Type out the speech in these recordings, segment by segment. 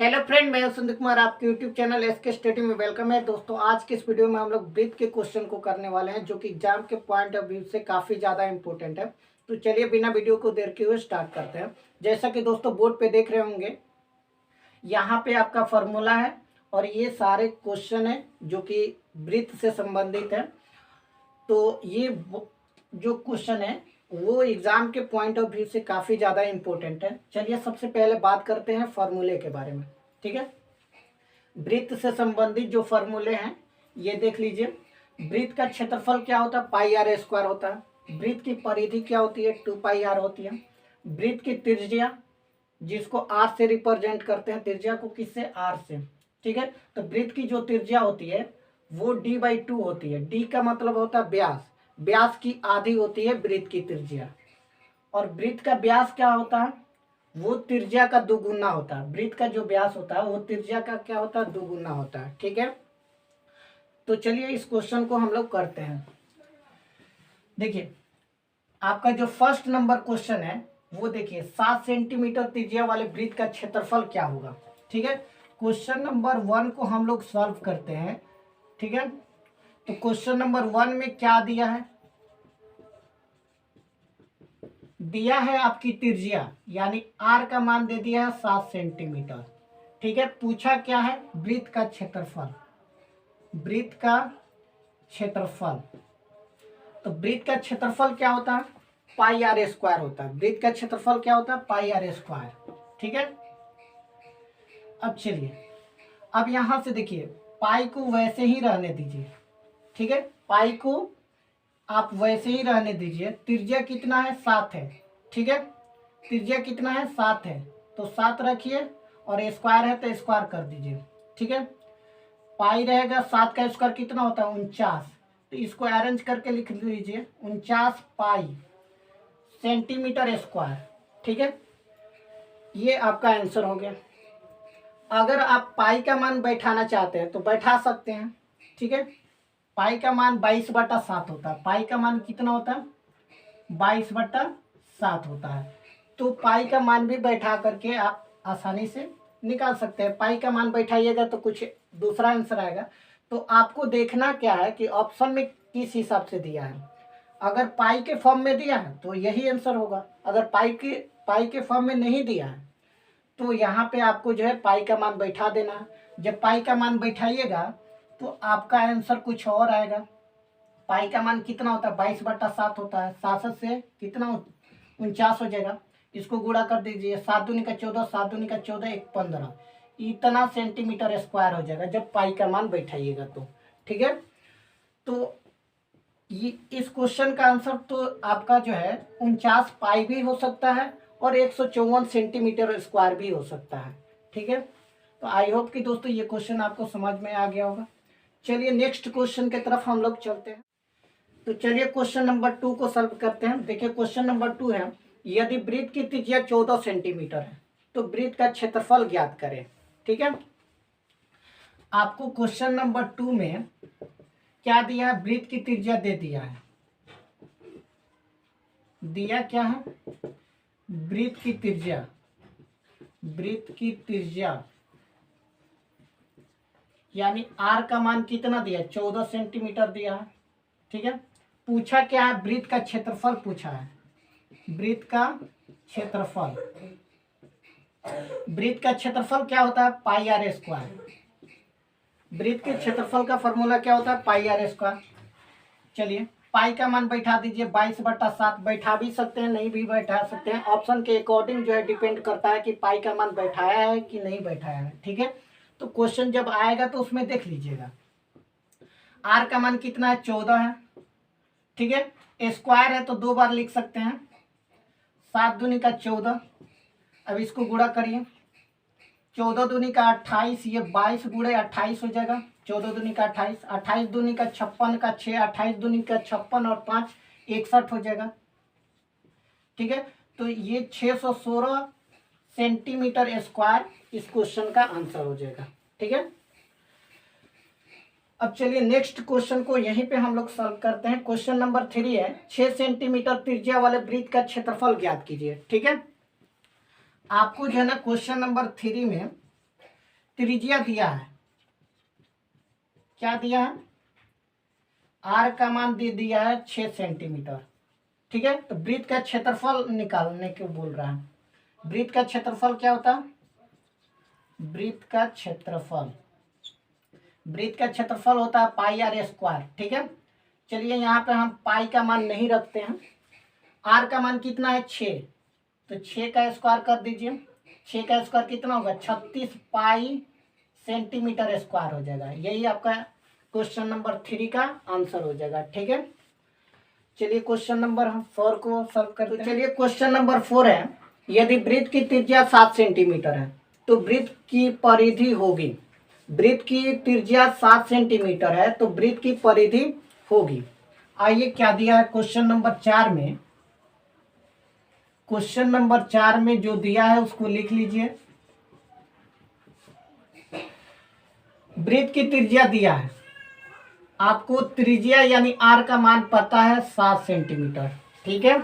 Hello friend, मैं संदीप कुमार, आपके YouTube channel SK study में वेलकम है। दोस्तों, आज के इस वीडियो में हम लोग ब्रीथ के क्वेश्चन को करने वाले हैं, जो कि एग्जाम के पॉइंट ऑफ व्यू से काफ़ी ज़्यादा इंपॉर्टेंट है। तो चलिए बिना वीडियो को देर किए हुए स्टार्ट करते हैं। जैसा कि दोस्तों बोर्ड पे देख रहे होंगे, यहाँ पे आपका फॉर्मूला है और ये सारे क्वेश्चन है जो कि ब्रीथ से संबंधित है। तो ये जो क्वेश्चन है वो एग्जाम के पॉइंट ऑफ व्यू से काफ़ी ज़्यादा इंपॉर्टेंट है। चलिए सबसे पहले बात करते हैं फार्मूले के बारे में। ठीक है, ब्रीथ से संबंधित जो फार्मूले हैं ये देख लीजिए। ब्रीथ का क्षेत्रफल क्या होता है? पाई आर स्क्वायर होता है। ब्रीथ की परिधि क्या होती है? 2 पाई आर होती है। ब्रीथ की त्रिज्या, जिसको आर से रिप्रेजेंट करते हैं, त्रिज्या को किससे? आर से। ठीक है, तो ब्रीथ की जो त्रिज्या होती है वो d/2 होती है। d का मतलब होता है व्यास, व्यास की आधी होती है ब्रीथ की त्रिज्या। और ब्रीथ का व्यास क्या होता है? वो त्रिज्या का दुगुना होता है। ब्रीथ का जो व्यास होता है वो त्रिज्या का क्या होता है? दुगुना होता है। ठीक है, तो चलिए इस क्वेश्चन को हम लोग करते हैं। देखिए, आपका जो फर्स्ट नंबर क्वेश्चन है वो देखिए, 7 सेंटीमीटर त्रिज्या वाले ब्रीथ का क्षेत्रफल क्या होगा। ठीक है, क्वेश्चन नंबर 1 को हम लोग सॉल्व करते हैं। ठीक है, तो क्वेश्चन नंबर 1 में क्या दिया है? दिया है आपकी त्रिज्या, यानी आर का मान दे दिया है 7 सेंटीमीटर। ठीक है, पूछा क्या है? ब्रीथ का क्षेत्रफल। ब्रीथ का क्षेत्रफल, तो ब्रीथ का क्षेत्रफल क्या होता है? पाई आर स्क्वायर होता है। ब्रीथ का क्षेत्रफल क्या होता है? Pi r square. ठीक है, अब चलिए, अब यहां से देखिए, पाई को वैसे ही रहने दीजिए। ठीक है, पाई को आप वैसे ही रहने दीजिए। त्रिज्या कितना है? 7 है। ठीक है, त्रिज्या कितना है? 7 है, तो 7 रखिए और स्क्वायर है तो स्क्वायर कर दीजिए। ठीक है, पाई रहेगा, 7 का स्क्वायर कितना होता है? 49। तो इसको अरेंज करके लिख लीजिए, 49 पाई सेंटीमीटर स्क्वायर। ठीक है, ये आपका आंसर हो गया। अगर आप पाई का मान बैठाना चाहते हैं तो बैठा सकते हैं। ठीक है, पाई का मान 22/7 होता है। पाई का मान कितना होता है? 22/7 होता है। तो पाई का मान भी बैठा करके आप आसानी से निकाल सकते हैं। पाई का मान बैठाइएगा तो कुछ दूसरा आंसर आएगा। तो आपको देखना क्या है कि ऑप्शन में किस हिसाब से दिया है। अगर पाई के फॉर्म में दिया है तो यही आंसर होगा। अगर पाई के फॉर्म में नहीं दिया है तो यहाँ पे आपको जो है पाई का मान बैठा देना है। जब पाई का मान बैठाइएगा तो आपका आंसर कुछ और आएगा। पाई का मान कितना होता है? 22/7 होता है। 7 से कितना 49 हो जाएगा। इसको गुणा कर दीजिए, 7 दूनी का 14, 7 दूनी का 14, 1 15, इतना सेंटीमीटर स्क्वायर हो जाएगा जब पाई का मान बैठाइएगा तो। ठीक है, तो ये इस क्वेश्चन का आंसर तो आपका जो है 49 पाई भी हो सकता है और 154 सेंटीमीटर स्क्वायर भी हो सकता है। ठीक है, तो आई होप कि दोस्तों ये क्वेश्चन आपको समझ में आ गया होगा। चलिए नेक्स्ट क्वेश्चन की तरफ हम लोग चलते हैं। तो चलिए क्वेश्चन नंबर 2 को सॉल्व करते हैं। देखिए क्वेश्चन नंबर 2 है, यदि वृत्त की त्रिज्या 14 सेंटीमीटर है तो वृत्त का क्षेत्रफल ज्ञात करें। ठीक है, आपको क्वेश्चन नंबर 2 में क्या दिया है? वृत्त की त्रिज्या दे दिया है। दिया क्या है? वृत्त की त्रिज्या। वृत्त की त्रिज्या यानी आर का मान कितना दिया? 14 सेंटीमीटर दिया है। ठीक है, पूछा क्या है? वृत्त का क्षेत्रफल पूछा है। वृत्त का क्षेत्रफल, वृत्त का क्षेत्रफल क्या होता है? Pi r square. वृत्त के क्षेत्रफल का फॉर्मूला क्या होता है? Pi r square. चलिए पाई का मान बैठा दीजिए, 22/7 बैठा भी सकते हैं, नहीं भी बैठा सकते हैं। ऑप्शन के अकॉर्डिंग जो है डिपेंड करता है कि पाई का मान बैठाया है कि नहीं बैठाया है। ठीक है, तो क्वेश्चन जब आएगा तो उसमें देख लीजिएगा आर का मान कितना है? 14 है। ठीक है, स्क्वायर है तो 2 बार लिख सकते हैं, 7 दूनी का 14। अब इसको गुणा करिए, 14 दूनी का 28, ये 22 गुणे 28 हो जाएगा। 14 दूनी का 28, 28 दूनी का 56 का 6, 28 दूनी का 56 और 5 61 हो जाएगा। ठीक है, तो ये 616 सेंटीमीटर स्क्वायर इस क्वेश्चन का आंसर हो जाएगा। ठीक है, अब चलिए नेक्स्ट क्वेश्चन को यहीं पे हम लोग सॉल्व करते हैं। क्वेश्चन नंबर 3 है, 6 सेंटीमीटर त्रिज्या वाले वृत्त का क्षेत्रफल ज्ञात कीजिए। ठीक है, आपको जो है ना क्वेश्चन नंबर 3 में त्रिज्या दिया है, क्या दिया है, आर का मान दे दिया है 6 सेंटीमीटर। ठीक है, तो वृत्त का क्षेत्रफल निकालने को बोल रहा है। वृत्त का क्षेत्रफल क्या होता है, वृत्त का क्षेत्रफल, वृत्त का क्षेत्रफल होता है पाई आर स्क्वायर। ठीक है, चलिए यहाँ पे हम पाई का मान नहीं रखते हैं, आर का मान कितना है 6, तो 6 का स्क्वायर कर दीजिए। 6 का स्क्वायर कितना होगा, 36 पाई सेंटीमीटर स्क्वायर हो जाएगा। यही आपका क्वेश्चन नंबर 3 का आंसर हो जाएगा। ठीक है, चलिए क्वेश्चन नंबर 4 को सॉल्व करते हैं। चलिए क्वेश्चन नंबर 4 है, यदि वृत्त की त्रिज्या 7 सेंटीमीटर है तो वृत्त की परिधि होगी, वृत्त की त्रिज्या 7 सेंटीमीटर है तो वृत्त की परिधि होगी। आइए क्या दिया है क्वेश्चन नंबर 4 में, क्वेश्चन नंबर 4 में जो दिया है उसको लिख लीजिए। वृत्त की त्रिज्या दिया है, आपको त्रिज्या यानी आर का मान पता है 7 सेंटीमीटर। ठीक है,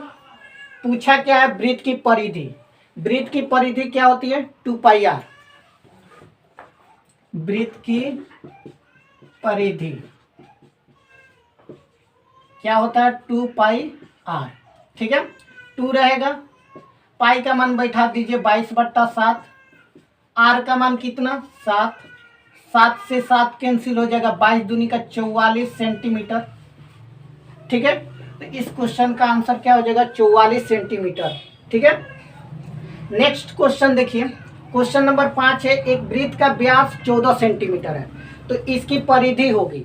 पूछा क्या है, वृत्त की परिधि, वृत्त की परिधि क्या होती है 2 पाई आर, वृत्त की परिधि क्या होता है 2 पाई आर। ठीक है, 2 रहेगा, पाई का मान बैठा दीजिए 22/7, आर का मान कितना 7, 7 से 7 कैंसिल हो जाएगा, 22 दूनी का 44 सेंटीमीटर। ठीक है, तो इस क्वेश्चन का आंसर क्या हो जाएगा 44 सेंटीमीटर। ठीक है, नेक्स्ट क्वेश्चन देखिए, क्वेश्चन नंबर 5 है, एक वृत्त का व्यास 14 सेंटीमीटर है तो इसकी परिधि होगी,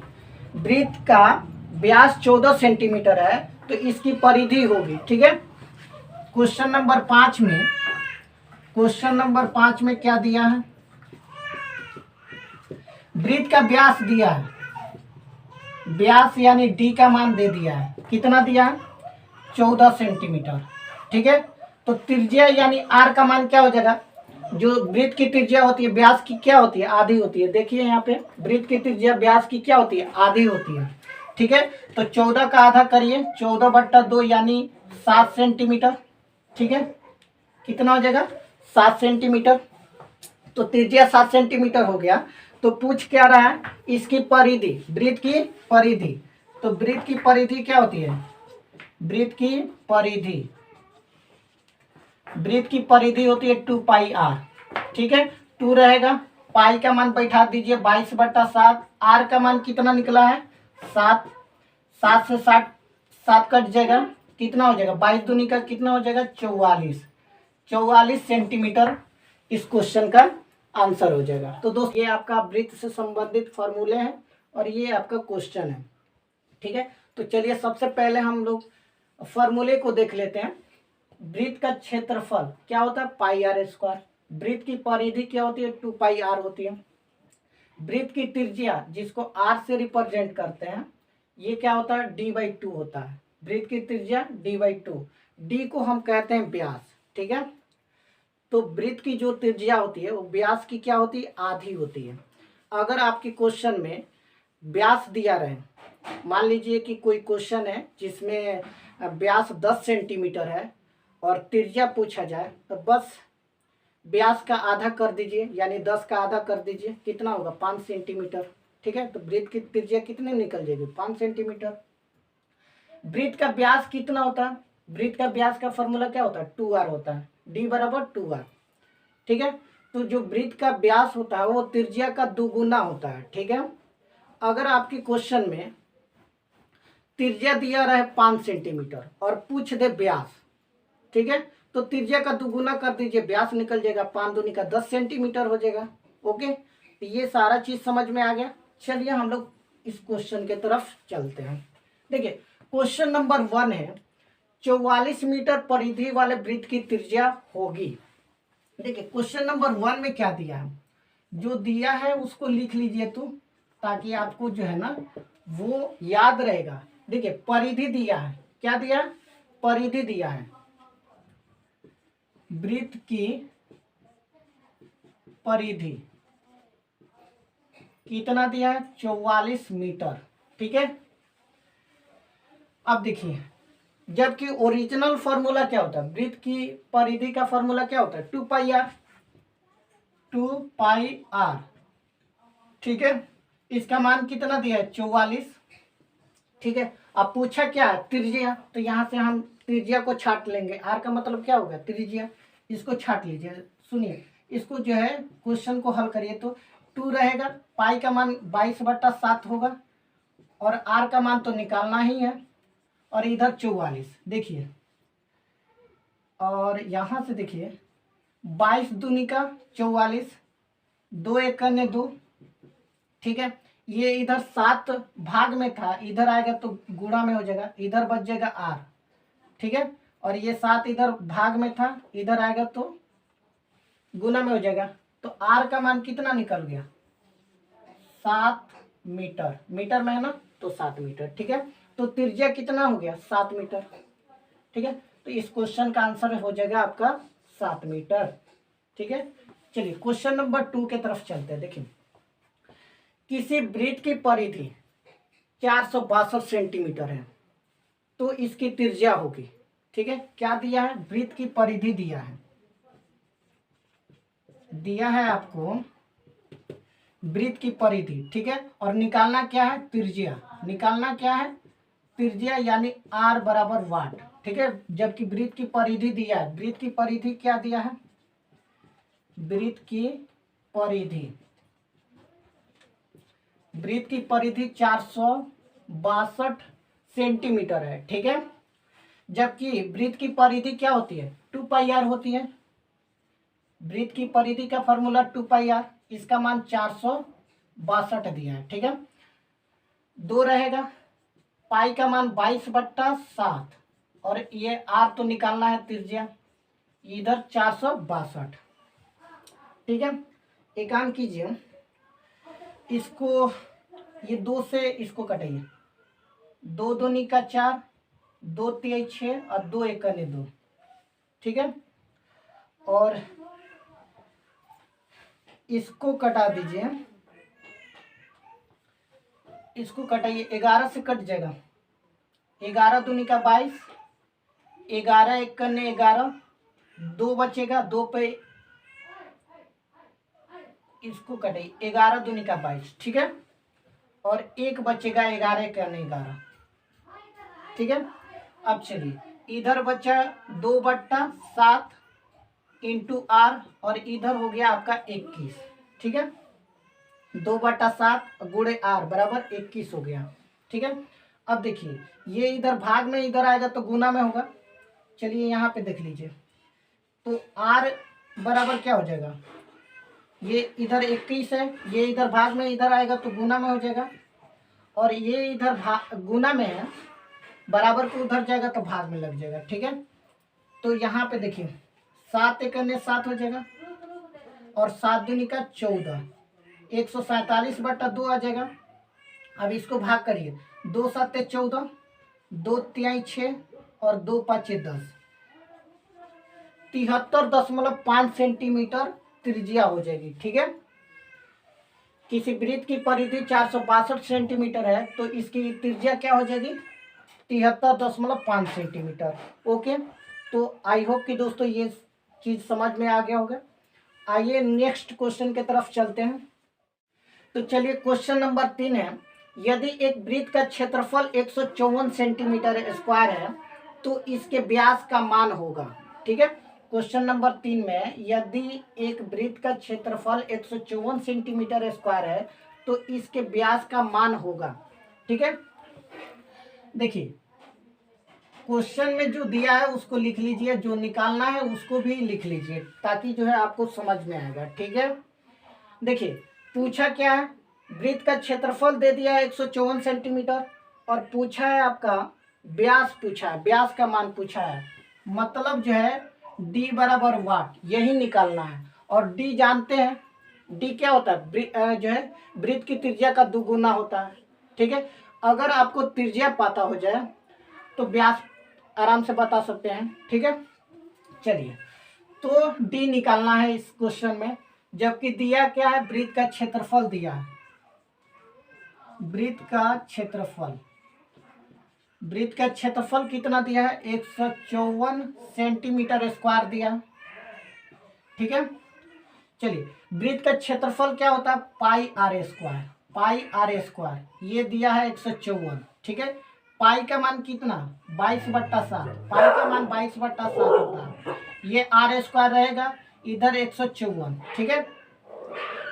वृत्त का व्यास 14 सेंटीमीटर है तो इसकी परिधि होगी। ठीक है, क्वेश्चन नंबर 5 में, क्वेश्चन नंबर 5 में क्या दिया है, वृत्त का व्यास दिया है, व्यास यानी डी का मान दे दिया है, कितना दिया है 14 सेंटीमीटर। ठीक है, तो त्रिज्या यानी आर का मान क्या हो जाएगा, जो वृत्त की त्रिज्या होती है व्यास की क्या होती है आधी होती है, देखिए यहाँ पे वृत्त की त्रिज्या व्यास की क्या होती है आधी होती है। ठीक है, तो 14 का आधा करिए, 14/2 यानी 7 सेंटीमीटर। ठीक है, कितना हो जाएगा 7 सेंटीमीटर, तो त्रिज्या 7 सेंटीमीटर हो गया। तो पूछ क्या रहा है, इसकी परिधि, वृत्त की परिधि, तो वृत्त की परिधि क्या होती है, वृत्त की परिधि, वृत्त की परिधि होती है 2 पाई आर। ठीक है, 2 रहेगा, पाई का मान बैठा दीजिए 22/7, आर का मान कितना निकला है 7, 7 से 7 कट जाएगा, कितना हो जाएगा 22 दूनी का कितना हो जाएगा 44 सेंटीमीटर इस क्वेश्चन का आंसर हो जाएगा। तो दोस्तों ये आपका वृत्त से संबंधित फॉर्मूले हैं और ये आपका क्वेश्चन है। ठीक है, तो चलिए सबसे पहले हम लोग फॉर्मूले को देख लेते हैं। वृत्त का क्षेत्रफल क्या होता है पाई आर स्क्वायर, वृत्त की परिधि क्या होती है 2 पाई आर होती है, वृत्त की त्रिज्या जिसको आर से रिप्रेजेंट करते हैं ये क्या होता है d/2 होता है, वृत्त की त्रिज्या d/2, डी को हम कहते हैं व्यास। ठीक है, तो वृत्त की जो त्रिज्या होती है वो व्यास की क्या होती है आधी होती है। अगर आपके क्वेश्चन में व्यास दिया रहे, मान लीजिए कि कोई क्वेश्चन है जिसमें व्यास 10 सेंटीमीटर है और त्रिज्या पूछा जाए तो बस व्यास का आधा कर दीजिए, यानी 10 का आधा कर दीजिए, कितना होगा 5 सेंटीमीटर। ठीक है, तो वृत्त की त्रिज्या कितनी निकल जाएगी 5 सेंटीमीटर। वृत्त का व्यास कितना होता है, वृत्त का व्यास का फॉर्मूला क्या होता है 2r होता है, d बराबर 2r। ठीक है, तो जो वृत्त का व्यास होता है वो त्रिज्या का दुगुना होता है। ठीक है, अगर आपके क्वेश्चन में त्रिज्या दिया रहे 5 सेंटीमीटर और पूछ दे व्यास, ठीक है, तो त्रिज्या का दुगुना कर दीजिए, व्यास निकल जाएगा, 5 दूनी का 10 सेंटीमीटर हो जाएगा। ओके, तो ये सारा चीज समझ में आ गया। चलिए हम लोग इस क्वेश्चन के तरफ चलते हैं। देखिए क्वेश्चन नंबर 1 है, 44 मीटर परिधि वाले वृत्त की त्रिज्या होगी। देखिए क्वेश्चन नंबर 1 में क्या दिया है, जो दिया है उसको लिख लीजिए तो, ताकि आपको जो है ना वो याद रहेगा। देखिए परिधि दिया है, क्या दिया है परिधि दिया है, वृत्त की परिधि कितना दिया है 44 मीटर। ठीक है, अब देखिए जबकि ओरिजिनल फॉर्मूला क्या होता है, वृत्त की परिधि का फॉर्मूला क्या होता है 2 पाई आर, 2 पाई आर। ठीक है। इसका मान कितना दिया है 44। ठीक है। अब पूछा क्या है त्रिज्या, तो यहाँ से हम त्रिज्या को छाट लेंगे। आर का मतलब क्या होगा त्रिज्या, इसको छाट लीजिए। सुनिए इसको जो है क्वेश्चन को हल करिए तो 2 रहेगा, पाई का मान 22/7 होगा और आर का मान तो निकालना ही है और इधर 44 देखिए। और यहाँ से देखिए 22 दूनी का 44, 2 एक ने 2। ठीक है। ये इधर 7 भाग में था, इधर आएगा तो गुणा में हो जाएगा, इधर बच जाएगा आर। ठीक है। और ये 7 इधर भाग में था, इधर आएगा तो गुना में हो जाएगा। तो आर का मान कितना निकल गया 7 मीटर। मीटर में है ना तो 7 मीटर। ठीक है। तो त्रिज्या कितना हो गया 7 मीटर। ठीक है। तो इस क्वेश्चन का आंसर हो जाएगा आपका 7 मीटर। ठीक है। चलिए क्वेश्चन नंबर 2 के तरफ चलते हैं। देखिए किसी वृत्त की परिधि 462 सेंटीमीटर है तो इसकी त्रिज्या होगी। ठीक है। क्या दिया है वृत्त की परिधि दिया है आपको वृत्त की परिधि। ठीक है। और निकालना क्या है त्रिज्या, निकालना क्या है त्रिज्या यानी आर बराबर वाट। ठीक है। जबकि वृत्त की परिधि दिया है, वृत्त की परिधि क्या दिया है, वृत्त की परिधि 462 सेंटीमीटर है। ठीक है। जबकि वृत्त की परिधि क्या होती है 2πr होती है। वृत्त की परिधि का फॉर्मूला 2πr, इसका मान 462 दिया है। ठीक है। 2 रहेगा, पाई का मान 22/7 और ये आर तो निकालना है त्रिज्या, इधर 462। ठीक है। एक काम कीजिए, इसको ये 2 से इसको कटाइए, 2 दूनी का 4, 2 तिहाई 6 और 2 एकने 2। ठीक है। और इसको कटा दीजिए, इसको कटाइए, 11 से कट जाएगा, 11 दूनी का 22, 11 एकने 11, 2 बचेगा, 2 पे इसको कटाइए, 11 दूनी का 22। ठीक है। और 1 बचेगा, 11 एकने 11। ठीक है। अब चलिए इधर बचा 2/7 इंटू आर और इधर हो गया आपका 21। ठीक है। 2/7 गुणे आर बराबर 21 हो गया। ठीक है। अब देखिए ये इधर भाग में इधर आएगा तो गुना में होगा। चलिए यहाँ पे देख लीजिए, तो आर बराबर क्या हो जाएगा, ये इधर 21 है, ये इधर भाग में इधर आएगा तो गुना में हो जाएगा, और ये इधर गुना में है, बराबर को उधर जाएगा तो भाग में लग जाएगा। ठीक है। तो यहाँ पे देखिए 7 एकने 7 हो जाएगा और 7 दूनी का 14, 147/2 आ जाएगा। अब इसको भाग करिए, 2 7 14, 2 तिहाई 6 और 2 5 10, 73.5 सेंटीमीटर त्रिज्या हो जाएगी। ठीक है। किसी वृत्त की परिधि 462 सेंटीमीटर है तो इसकी त्रिज्या क्या हो जाएगी 73.5 सेंटीमीटर। ओके। तो आई होप कि दोस्तों ये चीज समझ में आ गया होगा। आइए नेक्स्ट क्वेश्चन की तरफ चलते हैं। तो चलिए क्वेश्चन नंबर 3 है, यदि एक वृत्त का क्षेत्रफल 154 सेंटीमीटर स्क्वायर है तो इसके व्यास का मान होगा। ठीक है। क्वेश्चन नंबर 3 में यदि एक वृत्त का क्षेत्रफल 154 सेंटीमीटर स्क्वायर है तो इसके व्यास का मान होगा। ठीक है। देखिए क्वेश्चन में जो दिया है उसको लिख लीजिए, जो निकालना है उसको भी लिख लीजिए ताकि जो है आपको समझ में आएगा। ठीक है। देखिए पूछा क्या है, वृत्त का क्षेत्रफल दे दिया है 154 सेंटीमीटर और पूछा है आपका व्यास, पूछा है व्यास का मान पूछा है, मतलब जो है डी बराबर वाट यही निकालना है। और डी जानते हैं, डी क्या होता है जो है वृत्त की त्रिज्या का दुगुना होता है। ठीक है। अगर आपको त्रिज्या पता हो जाए तो व्यास आराम से बता सकते हैं। ठीक है। चलिए तो डी निकालना है इस क्वेश्चन में, जबकि दिया क्या है वृत्त का क्षेत्रफल दिया है, वृत्त का क्षेत्रफल कितना दिया है 154 सेंटीमीटर स्क्वायर दिया। ठीक है। चलिए, वृत्त का क्षेत्रफल क्या होता है, pi r square, pi r square ये दिया है 154, ठीक है। पाई का मान कितना, 22/7, पाई का मान 22/7 होता है। ये आर स्क्वायर रहेगा, इधर 154, ठीक है।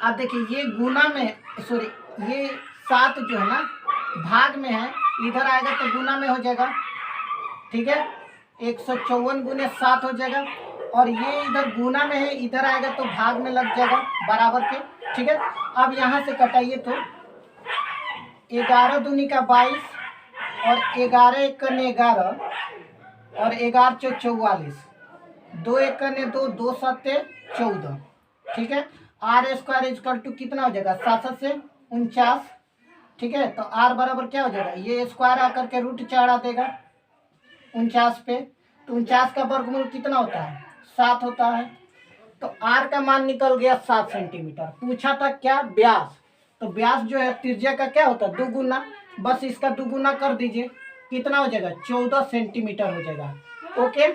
अब देखिए ये गुना में, सॉरी ये 7 जो है ना भाग में है, इधर आएगा तो गुना में हो जाएगा, ठीक है। 154 गुने 7 हो जाएगा, और ये इधर गुना में है, इधर आएगा तो भाग में लग जाएगा बराबर के, ठीक है। अब यहाँ से कटाइए तो 11 दूनी का 22, और 11 एक ने 11, और 11 चौ 44, 2 एक ने 2, 2 7 14, ठीक है। आर स्क्वायर इजकल टू कितना हो जाएगा, 7 से 49, ठीक है। तो आर बराबर क्या हो जाएगा, ये स्क्वायर आकर के रूट चढ़ा देगा 49 पे, तो 49 का वर्गमूल कितना होता है, 7 होता है। तो आर का मान निकल गया 7 सेंटीमीटर। पूछा था क्या, व्यास, तो व्यास जो है त्रिज्या का क्या होता है, दुगुना, बस इसका दुगुना कर दीजिए, कितना हो जाएगा, 14 सेंटीमीटर हो जाएगा, ओके,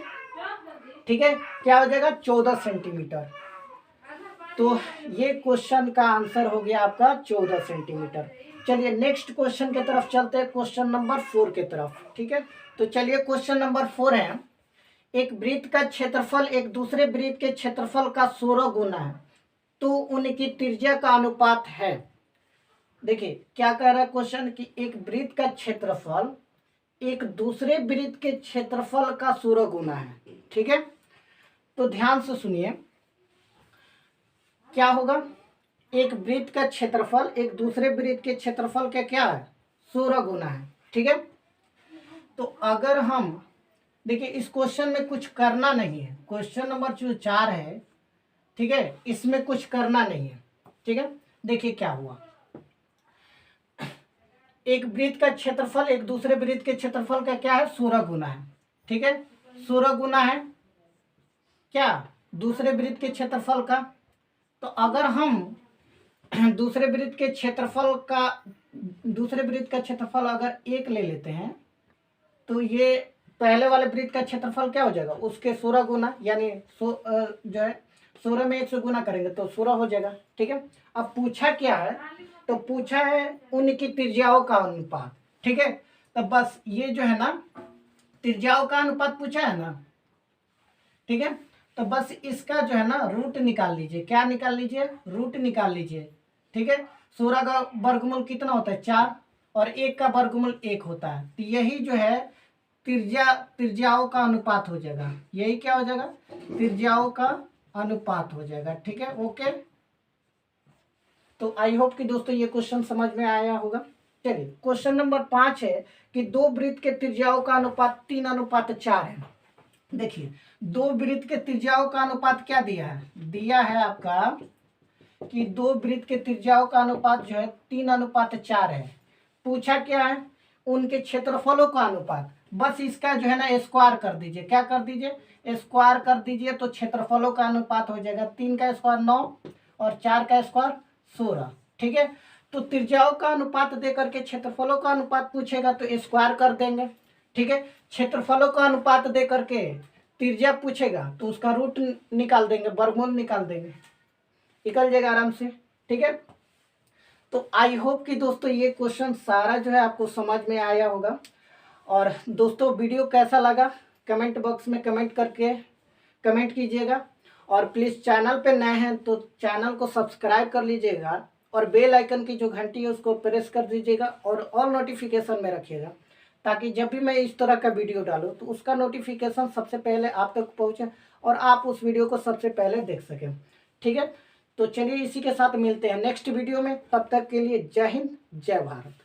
ठीक है। क्या हो जाएगा, 14 सेंटीमीटर। तो ये क्वेश्चन का आंसर हो गया आपका 14 सेंटीमीटर। चलिए नेक्स्ट क्वेश्चन की तरफ चलते हैं, क्वेश्चन नंबर 4 की तरफ, ठीक है। तो चलिए क्वेश्चन नंबर 4 है, एक वृत्त का क्षेत्रफल एक दूसरे वृत्त के क्षेत्रफल का 16 गुना है, तो उनकी त्रिज्या का अनुपात है। देखिए क्या कह रहा है क्वेश्चन कि एक वृत्त का क्षेत्रफल एक दूसरे वृत्त के क्षेत्रफल का 16 गुना है, ठीक है। तो ध्यान से सुनिए, क्या होगा, एक वृत्त का क्षेत्रफल एक दूसरे वृत्त के क्षेत्रफल का क्या है, 16 गुना है, ठीक है। तो अगर हम देखिए इस क्वेश्चन में कुछ करना नहीं है, क्वेश्चन नंबर जो 4 है, ठीक है, इसमें कुछ करना नहीं है, ठीक है। देखिए क्या हुआ, एक वृत्त का क्षेत्रफल एक दूसरे वृत्त के क्षेत्रफल का क्या है, 16 गुना है, ठीक है। 16 गुना है क्या, दूसरे वृत्त के क्षेत्रफल का। तो अगर हम दूसरे वृत्त के क्षेत्रफल का, दूसरे वृत्त का क्षेत्रफल अगर 1 ले लेते हैं, तो ये पहले वाले वृत्त का क्षेत्रफल क्या हो जाएगा, उसके 16 गुना, यानी जो है 16 में 1 से गुना करेंगे तो 16 हो जाएगा, ठीक है। अब पूछा क्या है, तो पूछा है उनकी त्रिज्याओं का अनुपात, ठीक है। तो बस ये जो है ना त्रिज्याओं का अनुपात पूछा है ना, ठीक है। तो बस इसका जो है ना रूट निकाल लीजिए, क्या निकाल लीजिए, रूट निकाल लीजिए, ठीक है। 16 का वर्गमूल कितना होता है, 4, और 1 का वर्गमूल 1 होता है। तो यही जो है त्रिज्याओं का अनुपात हो जाएगा, यही क्या हो जाएगा, त्रिज्याओं का अनुपात हो जाएगा, ठीक है, ओके। तो आई होप कि दोस्तों ये क्वेश्चन समझ में आया होगा। चलिए क्वेश्चन नंबर 5 है कि दो वृत्त के त्रिज्याओं का अनुपात 3:4 है। देखिए दो वृत्त के त्रिज्याओं का अनुपात क्या दिया है, दिया है आपका कि दो वृत्त के त्रिज्याओं का अनुपात जो है 3:4 है। पूछा क्या है, उनके क्षेत्रफलों का अनुपात, बस इसका जो है ना स्क्वायर कर दीजिए, क्या कर दीजिए, स्क्वायर कर दीजिए, तो क्षेत्रफलों का अनुपात हो जाएगा 3 का स्क्वायर 9 और 4 का स्क्वायर 16, ठीक है। तो त्रिज्याओं का अनुपात दे करके क्षेत्रफलों का अनुपात पूछेगा तो स्क्वायर कर देंगे, ठीक है। क्षेत्रफलों का अनुपात दे करके त्रिज्या पूछेगा तो उसका रूट निकाल देंगे, वर्गमूल निकाल देंगे, निकल जाएगा आराम से, ठीक है। तो आई होप कि दोस्तों ये क्वेश्चन सारा जो है आपको समझ में आया होगा। और दोस्तों वीडियो कैसा लगा कमेंट बॉक्स में कमेंट करके कमेंट कीजिएगा, और प्लीज़ चैनल पे नए हैं तो चैनल को सब्सक्राइब कर लीजिएगा, और बेल आइकन की जो घंटी है उसको प्रेस कर दीजिएगा, और ऑल नोटिफिकेशन में रखिएगा, ताकि जब भी मैं इस तरह का वीडियो डालूँ तो उसका नोटिफिकेशन सबसे पहले आप तक पहुँचे और आप उस वीडियो को सबसे पहले देख सकें, ठीक है। तो चलिए इसी के साथ मिलते हैं नेक्स्ट वीडियो में, तब तक के लिए जय हिंद जय भारत।